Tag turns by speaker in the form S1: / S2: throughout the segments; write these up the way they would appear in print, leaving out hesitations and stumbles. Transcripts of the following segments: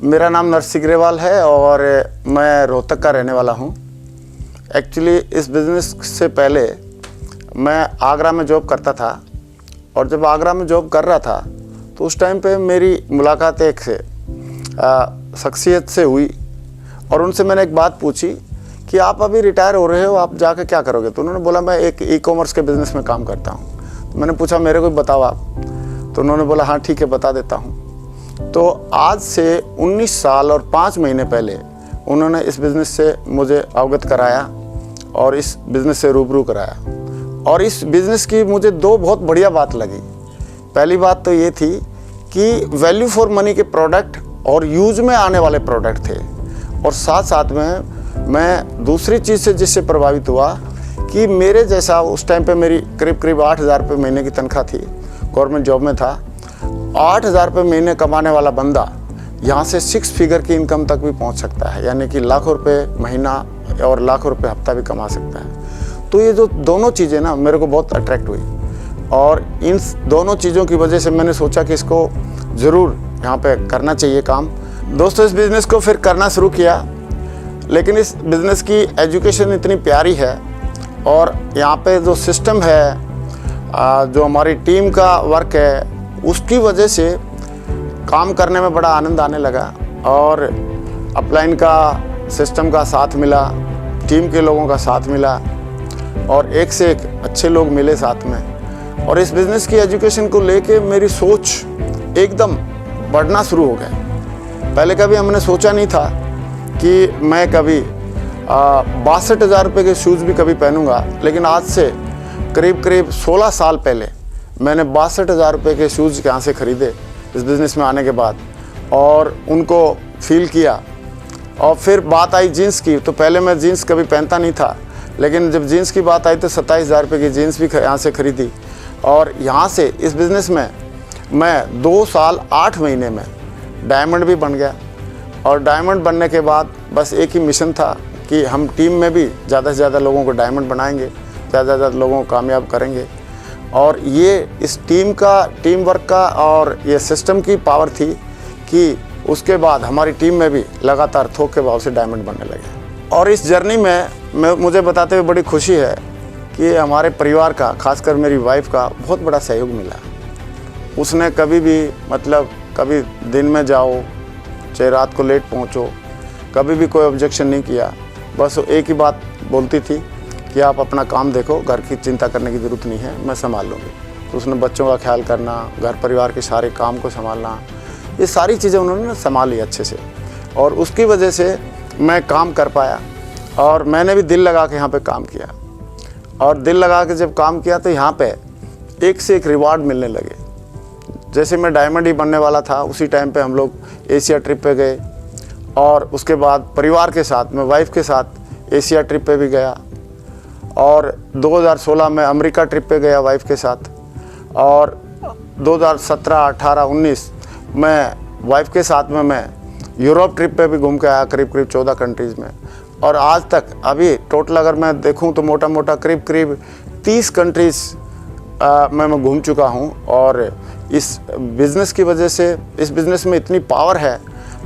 S1: मेरा नाम नरसिंह ग्रेवाल है और मैं रोहतक का रहने वाला हूँ। एक्चुअली इस बिज़नेस से पहले मैं आगरा में जॉब करता था और जब आगरा में जॉब कर रहा था तो उस टाइम पे मेरी मुलाकात एक से शख्सियत से हुई और उनसे मैंने एक बात पूछी कि आप अभी रिटायर हो रहे हो, आप जाके क्या करोगे? तो उन्होंने बोला मैं एक ई-कॉमर्स के बिज़नेस में काम करता हूँ। तो मैंने पूछा मेरे को बताओ आप। तो उन्होंने बोला हाँ ठीक है बता देता हूँ। तो आज से 19 साल और 5 महीने पहले उन्होंने इस बिज़नेस से मुझे अवगत कराया और इस बिज़नेस से रूबरू कराया। और इस बिज़नेस की मुझे दो बहुत बढ़िया बात लगी। पहली बात तो ये थी कि वैल्यू फॉर मनी के प्रोडक्ट और यूज़ में आने वाले प्रोडक्ट थे, और साथ साथ में मैं दूसरी चीज़ से जिससे प्रभावित हुआ कि मेरे जैसा उस टाइम पे मेरी करीब 8,000 रुपये महीने की तनख्वाह थी, गवर्नमेंट जॉब में था। 8,000 रुपये महीने कमाने वाला बंदा यहाँ से 6 फिगर की इनकम तक भी पहुँच सकता है, यानी कि लाखों रुपए महीना और लाखों रुपए हफ्ता भी कमा सकता है। तो ये जो दोनों चीज़ें ना मेरे को बहुत अट्रैक्ट हुई और इन दोनों चीज़ों की वजह से मैंने सोचा कि इसको ज़रूर यहाँ पे करना चाहिए काम। दोस्तों इस बिज़नेस को फिर करना शुरू किया, लेकिन इस बिज़नेस की एजुकेशन इतनी प्यारी है और यहाँ पे जो सिस्टम है, जो हमारी टीम का वर्क है, उसकी वजह से काम करने में बड़ा आनंद आने लगा और अपलाइन का सिस्टम का साथ मिला, टीम के लोगों का साथ मिला और एक से एक अच्छे लोग मिले साथ में। और इस बिज़नेस की एजुकेशन को लेके मेरी सोच एकदम बढ़ना शुरू हो गया। पहले कभी हमने सोचा नहीं था कि मैं कभी 62,000 रुपये के शूज़ भी कभी पहनूंगा, लेकिन आज से करीब 16 साल पहले मैंने 62,000 रुपये के शूज़ यहाँ से ख़रीदे इस बिज़नेस में आने के बाद और उनको फील किया। और फिर बात आई जीन्स की, तो पहले मैं जीन्स कभी पहनता नहीं था, लेकिन जब जीन्स की बात आई तो 27,000 रुपये की जीन्स भी यहाँ से ख़रीदी। और यहाँ से इस बिज़नेस में मैं 2 साल 8 महीने में डायमंड भी बन गया। और डायमंड बनने के बाद बस एक ही मिशन था कि हम टीम में भी ज़्यादा से ज़्यादा लोगों को डायमंड बनाएंगे, ज़्यादा से ज़्यादा लोगों को कामयाब करेंगे। और ये इस टीम वर्क का और ये सिस्टम की पावर थी कि उसके बाद हमारी टीम में भी लगातार थोक के भाव से डायमंड बनने लगे। और इस जर्नी में मुझे बताते हुए बड़ी खुशी है कि हमारे परिवार का, खासकर मेरी वाइफ का बहुत बड़ा सहयोग मिला। उसने कभी भी कभी दिन में जाओ चाहे रात को लेट पहुंचो, कभी भी कोई ऑब्जेक्शन नहीं किया। बस एक ही बात बोलती थी कि आप अपना काम देखो, घर की चिंता करने की ज़रूरत नहीं है, मैं संभाल लूँगी। तो उसने बच्चों का ख्याल करना, घर परिवार के सारे काम को संभालना, ये सारी चीज़ें उन्होंने संभाली अच्छे से और उसकी वजह से मैं काम कर पाया। और मैंने भी दिल लगा के यहाँ पे काम किया और दिल लगा के जब काम किया तो यहाँ पे एक से एक रिवार्ड मिलने लगे। जैसे मैं डायमंड ही बनने वाला था उसी टाइम पे हम लोग एशिया ट्रिप पे गए और उसके बाद परिवार के साथ, मैं वाइफ के साथ एशिया ट्रिप पे भी गया और 2016 में अमेरिका ट्रिप पे गया वाइफ के साथ और 2017, 18, 19 मैं वाइफ के साथ में मैं यूरोप ट्रिप पे भी घूम के आया, करीब 14 कंट्रीज़ में। और आज तक अभी टोटल अगर मैं देखूं तो मोटा मोटा करीब 30 कंट्रीज़ मैं घूम चुका हूं। और इस बिज़नेस की वजह से इस बिज़नेस में इतनी पावर है,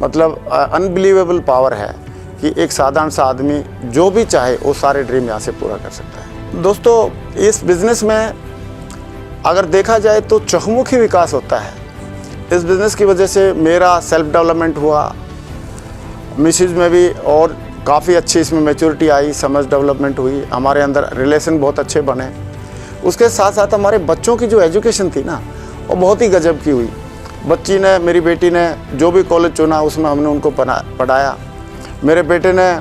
S1: अनबिलीवेबल पावर है कि एक साधारण सा आदमी जो भी चाहे वो सारे ड्रीम यहाँ से पूरा कर सकता है। दोस्तों इस बिज़नेस में अगर देखा जाए तो चहुमुखी विकास होता है। इस बिज़नेस की वजह से मेरा सेल्फ डेवलपमेंट हुआ, मिसेज में भी और काफ़ी अच्छी इसमें मैच्योरिटी आई, समझ डेवलपमेंट हुई, हमारे अंदर रिलेशन बहुत अच्छे बने। उसके साथ साथ हमारे बच्चों की जो एजुकेशन थी ना वो बहुत ही गजब की हुई। मेरी बेटी ने जो भी कॉलेज चुना उसमें हमने उनको पढ़ाया। मेरे बेटे ने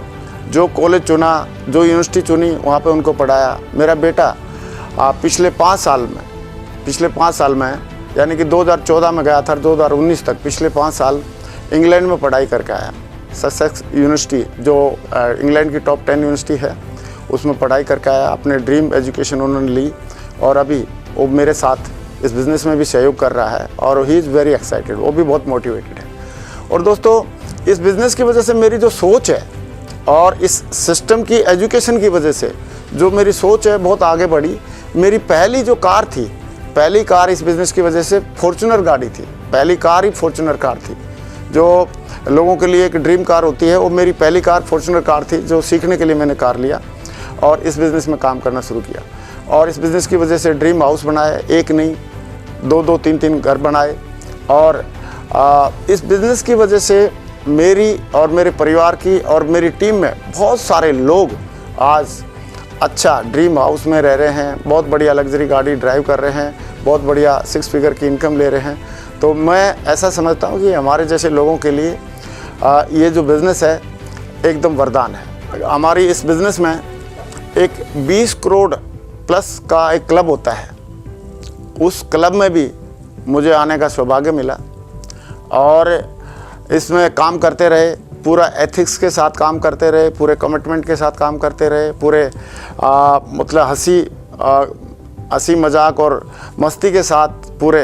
S1: जो कॉलेज चुना, जो यूनिवर्सिटी चुनी वहाँ पे उनको पढ़ाया। मेरा बेटा पिछले 5 साल में यानी कि 2014 में गया था 2019 तक, पिछले 5 साल इंग्लैंड में पढ़ाई करके आया। ससेक्स यूनिवर्सिटी जो इंग्लैंड की टॉप 10 यूनिवर्सिटी है उसमें पढ़ाई करके आया। अपने ड्रीम एजुकेशन उन्होंने ली और अभी वो मेरे साथ इस बिज़नेस में भी सहयोग कर रहा है और ही इज़ वेरी एक्साइटेड, वो भी बहुत मोटिवेटेड है। और दोस्तों इस बिज़नेस की वजह से मेरी जो सोच है और इस सिस्टम की एजुकेशन की वजह से जो मेरी सोच है बहुत आगे बढ़ी। मेरी पहली जो कार थी, पहली कार इस बिज़नेस की वजह से फॉर्च्यूनर गाड़ी थी, पहली कार ही फॉर्च्यूनर कार थी जो लोगों के लिए एक ड्रीम कार होती है, वो मेरी पहली कार फॉर्च्यूनर कार थी, जो सीखने के लिए मैंने कार लिया और इस बिज़नेस में काम करना शुरू किया। और इस बिज़नेस की वजह से ड्रीम हाउस बनाए, एक नहीं 2-2 3-3 घर बनाए। और इस बिज़नेस की वजह से मेरी और मेरे परिवार की और मेरी टीम में बहुत सारे लोग आज अच्छा ड्रीम हाउस में रह रहे हैं, बहुत बढ़िया लग्जरी गाड़ी ड्राइव कर रहे हैं, बहुत बढ़िया 6 फिगर की इनकम ले रहे हैं। तो मैं ऐसा समझता हूँ कि हमारे जैसे लोगों के लिए ये जो बिज़नेस है एकदम वरदान है। हमारी इस बिज़नेस में एक 20 करोड़ प्लस का एक क्लब होता है, उस क्लब में भी मुझे आने का सौभाग्य मिला और इसमें काम करते रहे, पूरा एथिक्स के साथ काम करते रहे, पूरे कमिटमेंट के साथ काम करते रहे, पूरे मतलब हंसी मजाक और मस्ती के साथ, पूरे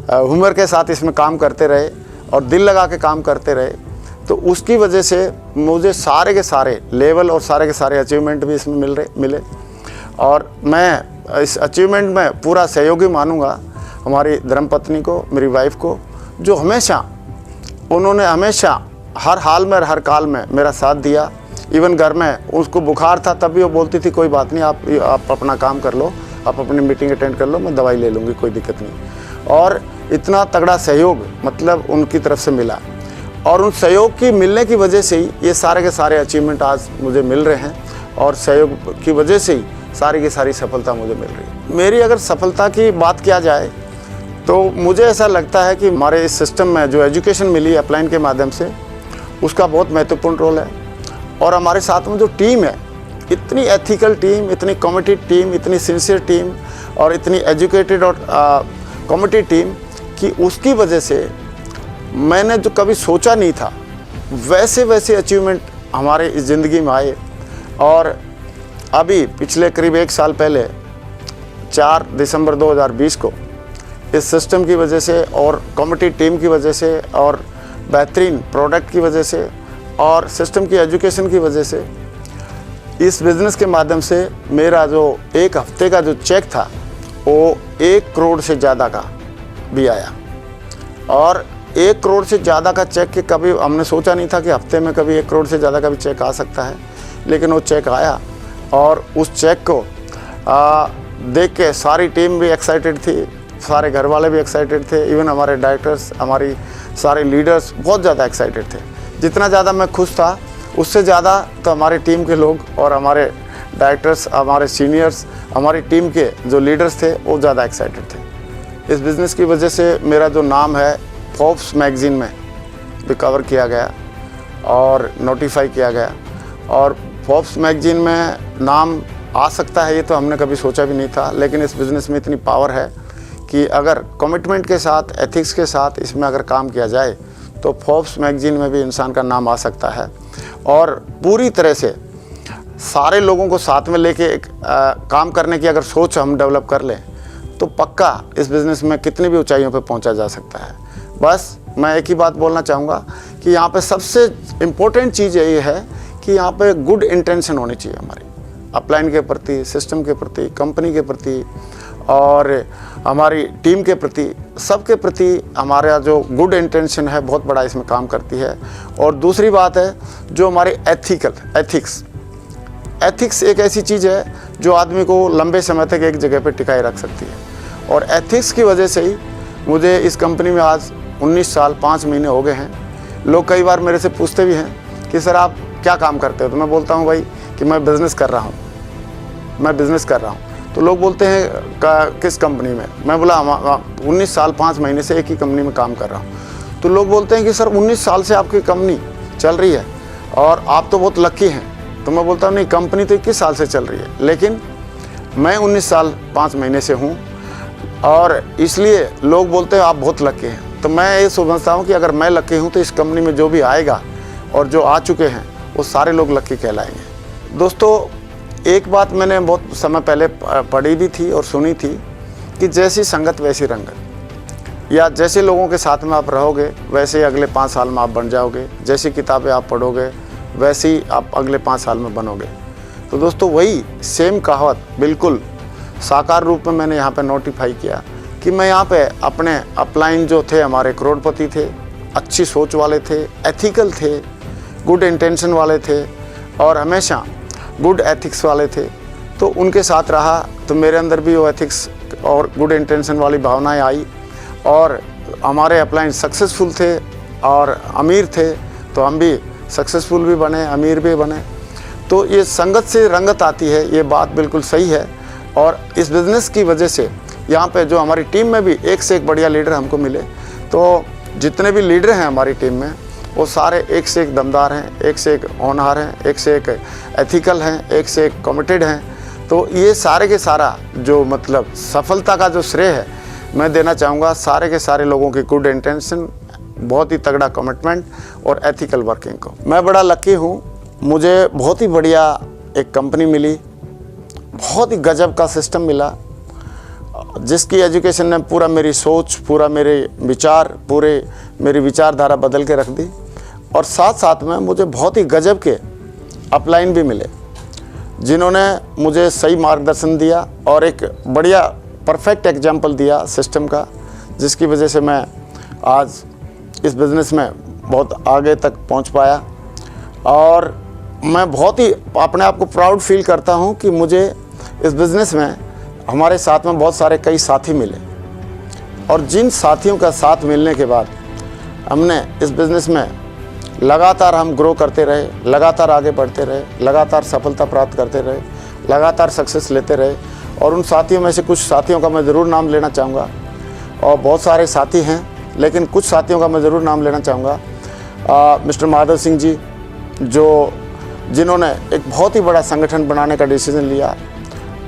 S1: हुमर के साथ इसमें काम करते रहे और दिल लगा के काम करते रहे। तो उसकी वजह से मुझे सारे के सारे लेवल और सारे के सारे अचीवमेंट भी इसमें मिले और मैं इस अचीवमेंट में पूरा सहयोगी मानूंगा हमारी धर्मपत्नी को, मेरी वाइफ को, जो उन्होंने हमेशा हर हाल में हर काल में मेरा साथ दिया। इवन घर में उसको बुखार था तब भी वो बोलती थी कोई बात नहीं, आप अपना काम कर लो, आप अपनी मीटिंग अटेंड कर लो, मैं दवाई ले लूँगी, कोई दिक्कत नहीं। और इतना तगड़ा सहयोग मतलब उनकी तरफ से मिला और उन सहयोग की मिलने की वजह से ही ये सारे के सारे अचीवमेंट आज मुझे मिल रहे हैं और सहयोग की वजह से ही सारी की सारी सफलता मुझे मिल रही है। मेरी अगर सफलता की बात किया जाए तो मुझे ऐसा लगता है कि हमारे इस सिस्टम में जो एजुकेशन मिली है अपलाइन के माध्यम से, उसका बहुत महत्वपूर्ण रोल है। और हमारे साथ में जो टीम है, इतनी एथिकल टीम, इतनी कमिटेड टीम, इतनी सिंसियर टीम और इतनी एजुकेटेड और कमिटेड टीम कि उसकी वजह से मैंने जो कभी सोचा नहीं था वैसे वैसे अचीवमेंट हमारे इस ज़िंदगी में आए। और अभी पिछले करीब 1 साल पहले 4 दिसंबर 2020 को इस सिस्टम की वजह से और कमिटेड टीम की वजह से और बेहतरीन प्रोडक्ट की वजह से और सिस्टम की एजुकेशन की वजह से इस बिज़नेस के माध्यम से मेरा जो 1 हफ्ते का जो चेक था वो 1 करोड़ से ज़्यादा का भी आया। और 1 करोड़ से ज़्यादा का चेक के कभी हमने सोचा नहीं था कि हफ्ते में कभी 1 करोड़ से ज़्यादा का भी चेक आ सकता है, लेकिन वो चेक आया। और उस चेक को देख के सारी टीम भी एक्साइटेड थी, सारे घर वाले भी एक्साइटेड थे, इवन हमारे डायरेक्टर्स, हमारी सारे लीडर्स बहुत ज़्यादा एक्साइटेड थे। जितना ज़्यादा मैं खुश था उससे ज़्यादा तो हमारी टीम के लोग और हमारे डायरेक्टर्स, हमारे सीनियर्स, हमारी टीम के जो लीडर्स थे वो ज़्यादा एक्साइटेड थे। इस बिज़नेस की वजह से मेरा जो नाम है फोर्ब्स मैगज़ीन में भी कवर किया गया और नोटिफाई किया गया। और फोर्ब्स मैगज़ीन में नाम आ सकता है ये तो हमने कभी सोचा भी नहीं था, लेकिन इस बिज़नेस में इतनी पावर है कि अगर कमिटमेंट के साथ, एथिक्स के साथ इसमें अगर काम किया जाए तो फोर्ब्स मैगज़ीन में भी इंसान का नाम आ सकता है। और पूरी तरह से सारे लोगों को साथ में लेके एक काम करने की अगर सोच हम डेवलप कर लें तो पक्का इस बिज़नेस में कितनी भी ऊंचाइयों पे पहुंचा जा सकता है। बस मैं एक ही बात बोलना चाहूँगा कि यहाँ पे सबसे इम्पोर्टेंट चीज़ ये है कि यहाँ पे गुड इंटेंशन होनी चाहिए हमारी अपलाइन के प्रति, सिस्टम के प्रति, कंपनी के प्रति और हमारी टीम के प्रति, सबके प्रति हमारा जो गुड इंटेंशन है बहुत बड़ा इसमें काम करती है। और दूसरी बात है जो हमारे एथिक्स एक ऐसी चीज़ है जो आदमी को लंबे समय तक एक जगह पर टिकाए रख सकती है। और एथिक्स की वजह से ही मुझे इस कंपनी में आज 19 साल 5 महीने हो गए हैं। लोग कई बार मेरे से पूछते भी हैं कि सर आप क्या काम करते हो, तो मैं बोलता हूँ भाई कि मैं बिज़नेस कर रहा हूँ। तो लोग बोलते हैं किस कंपनी में, मैं बोला 19 साल 5 महीने से एक ही कंपनी में काम कर रहा हूँ। तो लोग बोलते हैं कि सर 19 साल से आपकी कंपनी चल रही है और आप तो बहुत लकी हैं। तो मैं बोलता हूँ नहीं, कंपनी तो 21 साल से चल रही है, लेकिन मैं 19 साल 5 महीने से हूँ और इसलिए लोग बोलते हैं आप बहुत लकी हैं। तो मैं ये समझता हूँ कि अगर मैं लकी हूँ तो इस कंपनी में जो भी आएगा और जो आ चुके हैं वो सारे लोग लकी कहलाएंगे। दोस्तों, एक बात मैंने बहुत समय पहले पढ़ी भी थी और सुनी थी कि जैसी संगत वैसी रंगत, या जैसे लोगों के साथ में आप रहोगे वैसे ही अगले 5 साल में आप बन जाओगे, जैसी किताबें आप पढ़ोगे वैसे ही आप अगले 5 साल में बनोगे। तो दोस्तों वही सेम कहावत बिल्कुल साकार रूप में मैंने यहाँ पे नोटिफाई किया कि मैं यहाँ पे अपने अपलाइन जो थे हमारे करोड़पति थे, अच्छी सोच वाले थे, एथिकल थे, गुड इंटेंशन वाले थे और हमेशा गुड एथिक्स वाले थे। तो उनके साथ रहा तो मेरे अंदर भी वो एथिक्स और गुड इंटेंशन वाली भावनाएं आई और हमारे अप्लायंस सक्सेसफुल थे और अमीर थे, तो हम भी सक्सेसफुल भी बने, अमीर भी बने। तो ये संगत से रंगत आती है, ये बात बिल्कुल सही है। और इस बिज़नेस की वजह से यहाँ पे जो हमारी टीम में भी एक से एक बढ़िया लीडर हमको मिले। तो जितने भी लीडर हैं हमारी टीम में वो सारे एक से एक दमदार हैं, एक से एक होनहार हैं, एक से एक एथिकल हैं, एक से एक कमिटेड हैं। तो ये सारे के सारा जो मतलब सफलता का जो श्रेय है मैं देना चाहूँगा सारे के सारे लोगों की गुड इंटेंशन, बहुत ही तगड़ा कमिटमेंट और एथिकल वर्किंग को। मैं बड़ा लकी हूँ, मुझे बहुत ही बढ़िया एक कंपनी मिली, बहुत ही गजब का सिस्टम मिला जिसकी एजुकेशन ने पूरा मेरी सोच, पूरा मेरे विचार, पूरे मेरी विचारधारा बदल के रख दी। और साथ साथ में मुझे बहुत ही गजब के अपलाइन भी मिले जिन्होंने मुझे सही मार्गदर्शन दिया और एक बढ़िया परफेक्ट एग्जाम्पल दिया सिस्टम का, जिसकी वजह से मैं आज इस बिज़नेस में बहुत आगे तक पहुंच पाया। और मैं बहुत ही अपने आप को प्राउड फील करता हूं कि मुझे इस बिज़नेस में हमारे साथ में बहुत सारे कई साथी मिले और जिन साथियों का साथ मिलने के बाद हमने इस बिज़नेस में लगातार हम ग्रो करते रहे, लगातार आगे बढ़ते रहे, लगातार सफलता प्राप्त करते रहे, लगातार सक्सेस लेते रहे। और उन साथियों में से कुछ साथियों का मैं ज़रूर नाम लेना चाहूँगा और बहुत सारे साथी हैं लेकिन कुछ साथियों का मैं ज़रूर नाम लेना चाहूँगा। मिस्टर माधव सिंह जी जिन्होंने एक बहुत ही बड़ा संगठन बनाने का डिसीज़न लिया,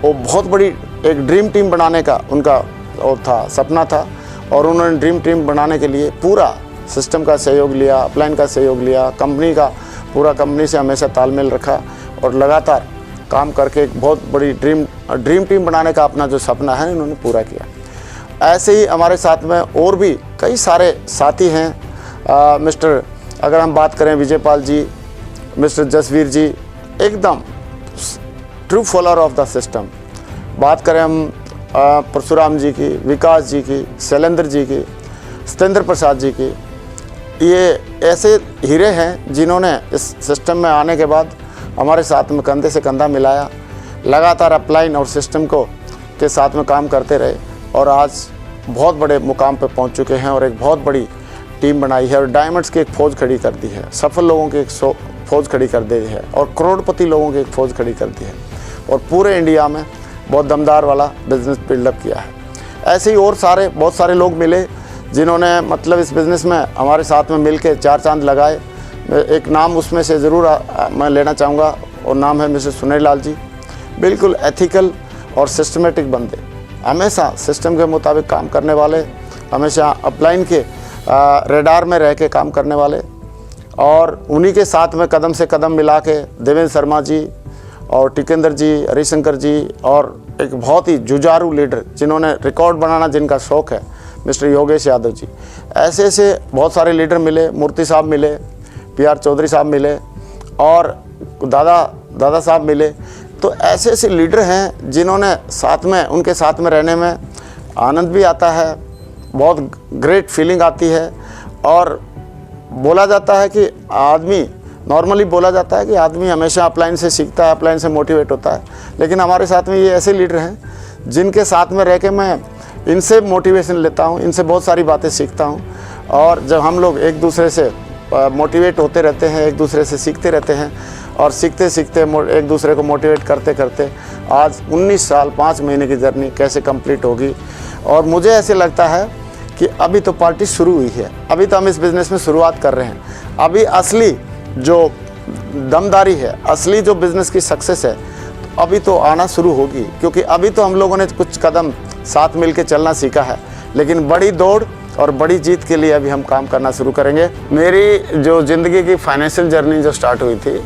S1: वो बहुत बड़ी एक ड्रीम टीम बनाने का उनका वो था, सपना था और उन्होंने ड्रीम टीम बनाने के लिए पूरा सिस्टम का सहयोग लिया, अपलाइन का सहयोग लिया, कंपनी का पूरा कंपनी से हमेशा तालमेल रखा और लगातार काम करके एक बहुत बड़ी ड्रीम टीम बनाने का अपना जो सपना है उन्होंने पूरा किया। ऐसे ही हमारे साथ में और भी कई सारे साथी हैं। मिस्टर अगर हम बात करें विजयपाल जी, मिस्टर जसवीर जी, एकदम true follower of the system. बात करें हम परशुराम जी की, विकास जी की, शैलेंद्र जी की, सत्येंद्र प्रसाद जी की, ये ऐसे हीरे हैं जिन्होंने इस सिस्टम में आने के बाद हमारे साथ में कंधे से कंधा मिलाया, लगातार अपलाइन और सिस्टम को के साथ में काम करते रहे और आज बहुत बड़े मुकाम पर पहुंच चुके हैं और एक बहुत बड़ी टीम बनाई है और डायमंड्स की एक फ़ौज खड़ी कर दी है, सफल लोगों की एक फ़ौज खड़ी कर दी है और करोड़पति लोगों की एक फ़ौज खड़ी कर दी है और पूरे इंडिया में बहुत दमदार वाला बिज़नेस बिल्डअप किया है। ऐसे ही और बहुत सारे लोग मिले जिन्होंने मतलब इस बिज़नेस में हमारे साथ में मिल के चार चांद लगाए। एक नाम उसमें से ज़रूर मैं लेना चाहूँगा और नाम है मिस्टर सुनील लाल जी। बिल्कुल एथिकल और सिस्टमेटिक बंदे, हमेशा सिस्टम के मुताबिक काम करने वाले, हमेशा अपलाइन के रेडार में रह के काम करने वाले और उन्हीं के साथ में कदम से कदम मिला के देवेंद्र शर्मा जी और टिकेंद्र जी, हरिशंकर जी और एक बहुत ही जुझारू लीडर जिन्होंने रिकॉर्ड बनाना जिनका शौक़ है, मिस्टर योगेश यादव जी। ऐसे ऐसे बहुत सारे लीडर मिले, मूर्ति साहब मिले, PR चौधरी साहब मिले और दादा साहब मिले। तो ऐसे ऐसे लीडर हैं जिन्होंने साथ में, उनके साथ में रहने में आनंद भी आता है, बहुत ग्रेट फीलिंग आती है। और बोला जाता है कि नॉर्मली बोला जाता है कि आदमी हमेशा अपलाइन से सीखता है, अपलाइन से मोटिवेट होता है, लेकिन हमारे साथ में ये ऐसे लीडर हैं जिनके साथ में रह के मैं इनसे मोटिवेशन लेता हूँ, इनसे बहुत सारी बातें सीखता हूँ। और जब हम लोग एक दूसरे से मोटिवेट होते रहते हैं, एक दूसरे से सीखते रहते हैं और सीखते सीखते एक दूसरे को मोटिवेट करते करते आज 19 साल 5 महीने की जर्नी कैसे कंप्लीट होगी। और मुझे ऐसे लगता है कि अभी तो पार्टी शुरू हुई है, अभी तो हम इस बिज़नेस में शुरुआत कर रहे हैं। अभी असली जो दमदारी है, असली जो बिज़नेस की सक्सेस है, तो अभी तो आना शुरू होगी, क्योंकि अभी तो हम लोगों ने कुछ कदम साथ मिल के चलना सीखा है, लेकिन बड़ी दौड़ और बड़ी जीत के लिए अभी हम काम करना शुरू करेंगे। मेरी जो ज़िंदगी की फाइनेंशियल जर्नी जो स्टार्ट हुई थी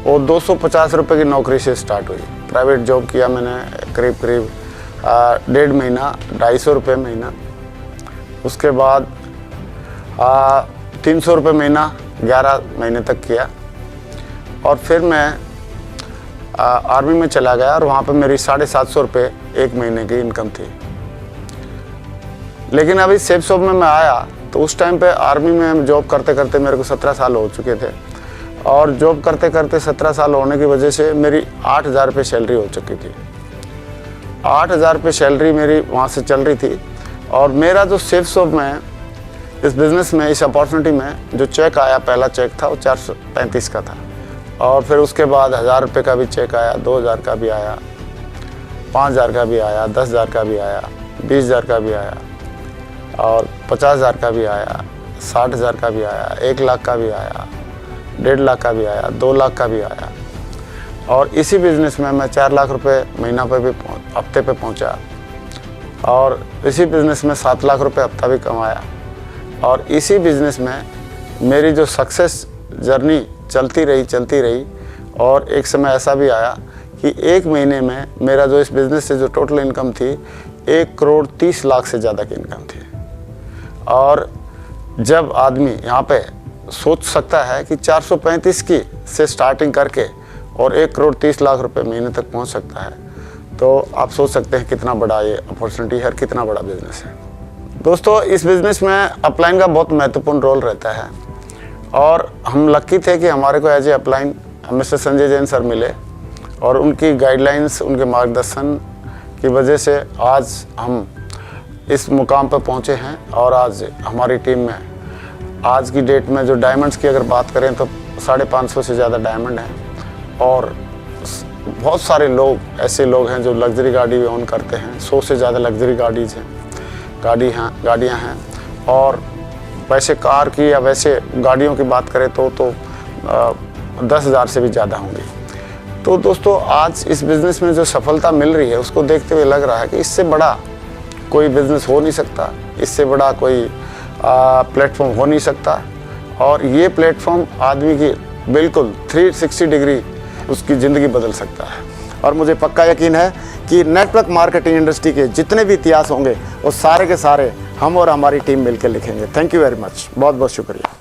S1: वो 250 रुपये की नौकरी से स्टार्ट हुई। प्राइवेट जॉब किया मैंने करीब 1.5 महीना, 250 रुपये महीना। उसके बाद 300 रुपये महीना 11 महीने तक किया और फिर मैं आर्मी में चला गया और वहाँ पे मेरी 750 रुपये 1 महीने की इनकम थी। लेकिन अभी सेफ शॉप में मैं आया तो उस टाइम पे आर्मी में जॉब करते करते मेरे को 17 साल हो चुके थे, और जॉब करते करते 17 साल होने की वजह से मेरी 8,000 रुपये सैलरी हो चुकी थी। 8,000 रुपये सैलरी मेरी वहाँ से चल रही थी। और मेरा जो सेफ शॉप में, इस बिज़नेस में, इस अपॉर्चुनिटी में जो चेक आया, पहला चेक था वो 435 का था, और फिर उसके बाद 1,000 रुपये का भी चेक आया, 2,000 का भी आया, 5,000 का भी आया, 10,000 का भी आया, 20,000 का भी आया, और 50,000 का भी आया, 60,000 का भी आया, 1 लाख का भी आया, 1.5 लाख का भी आया, 2 लाख का भी आया। और इसी बिज़नेस में मैं 4 लाख रुपए महीना पे भी हफ्ते पे पहुंचा, और इसी बिज़नेस में 7 लाख रुपए हफ्ता भी कमाया। और इसी बिज़नेस में मेरी जो सक्सेस जर्नी चलती रही, और एक समय ऐसा भी आया कि 1 महीने में मेरा जो इस बिज़नेस से जो टोटल इनकम थी 1,30,00,000 से ज़्यादा की इनकम थी। और जब आदमी यहाँ पे सोच सकता है कि 435 की से स्टार्टिंग करके और 1,30,00,000 रुपए महीने तक पहुँच सकता है, तो आप सोच सकते हैं कितना बड़ा ये अपॉर्चुनिटी है और कितना बड़ा बिज़नेस है। दोस्तों, इस बिज़नेस में अपलाइन का बहुत महत्वपूर्ण रोल रहता है, और हम लकी थे कि हमारे को as a upline mister Sanjay Jain sir मिले, और उनकी गाइडलाइंस, उनके मार्गदर्शन की वजह से आज हम इस मुकाम पर पहुंचे हैं। और आज हमारी टीम में, आज की डेट में जो डायमंड्स की अगर बात करें तो 550 से ज़्यादा डायमंड हैं, और बहुत सारे लोग ऐसे लोग हैं जो लग्जरी गाड़ी ओन करते हैं। 100 से ज़्यादा लग्जरी गाड़ियाँ हैं, और वैसे कार की या वैसे गाड़ियों की बात करें तो 10,000 से भी ज़्यादा होंगी। तो दोस्तों, आज इस बिज़नेस में जो सफलता मिल रही है उसको देखते हुए लग रहा है कि इससे बड़ा कोई बिज़नेस हो नहीं सकता, इससे बड़ा कोई प्लेटफॉर्म हो नहीं सकता। और ये प्लेटफॉर्म आदमी की बिल्कुल 360 डिग्री उसकी ज़िंदगी बदल सकता है। और मुझे पक्का यकीन है कि नेटवर्क मार्केटिंग इंडस्ट्री के जितने भी इतिहास होंगे वो सारे के सारे हम और हमारी टीम मिलकर लिखेंगे। थैंक यू वेरी मच, बहुत बहुत शुक्रिया।